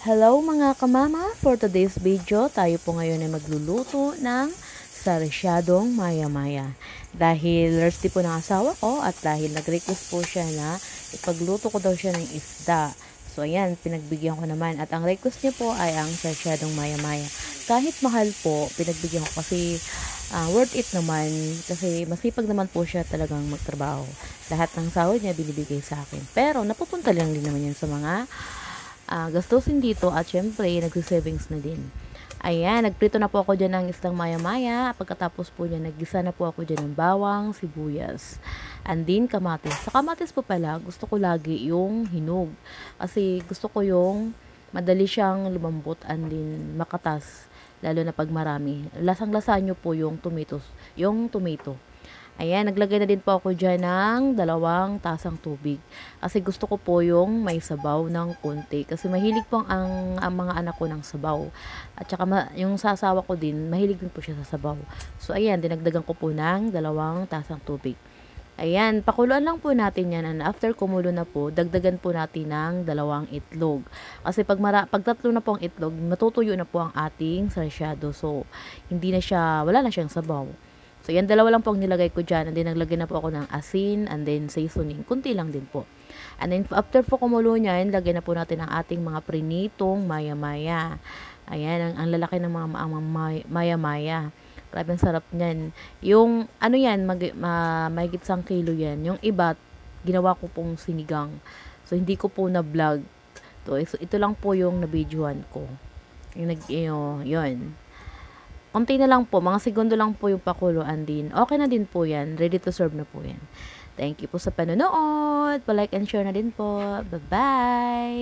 Hello mga kamama! For today's video, tayo po ngayon ay magluluto ng sarsyadong maya-maya. Dahil thirsty po ng asawa ko at dahil nag-request po siya na ipagluto ko daw siya ng isda. So ayan, pinagbigyan ko naman. At ang request niya po ay ang sarsyadong maya-maya. Kahit mahal po, pinagbigyan ko kasi worth it naman. Kasi masipag naman po siya talagang magtrabaho. Lahat ng sahod niya binibigay sa akin. Pero napupunta lang din naman yan sa mga gastusin dito at syempre nagsi-savings na din. Ayan, nagprito na po ako dyan ng isdang maya-maya. Pagkatapos po niya, naggisa na po ako dyan ng bawang, sibuyas, and din kamatis. Sa kamatis po pala, gusto ko lagi yung hinog. Kasi gusto ko yung madali siyang lumambot and din makatas. Lalo na pag marami. Lasang-lasa nyo po yung tomatoes, yung tomato. Ayan, naglagay na din po ako dyan ng 2 tasang tubig. Kasi gusto ko po yung may sabaw ng konti. Kasi mahilig po ang mga anak ko ng sabaw. At saka yung sasawa ko din, mahilig din po siya sa sabaw. So ayan, dinagdagan ko po ng 2 tasang tubig. Ayan, pakuluan lang po natin yan. And after kumulo na po, dagdagan po natin ng 2 itlog. Kasi pag 3 na po ang itlog, matutuyo na po ang ating sarsyado. So, wala na siyang sabaw. So, yan 2 lang po ang nilagay ko dyan. And then, naglagay na po ako ng asin and then seasoning. Kunti lang din po. And then, after po kumulo niyan, lagay na po natin ang ating mga prinitong maya-maya. Ayan, ang lalaki ng mga maya-maya. Grabe ang sarap niyan. Yung, ano yan, mahigit 1 kilo yan. Yung iba, ginawa ko pong sinigang. So, hindi ko po na-vlog. So, ito lang po yung na-videoan ko. Yun. Konti na lang po, mga segundo lang po yung pakuluan din. Okay na din po yan. Ready to serve na po yan. Thank you po sa panonood. Pa-like and share na din po. Bye-bye!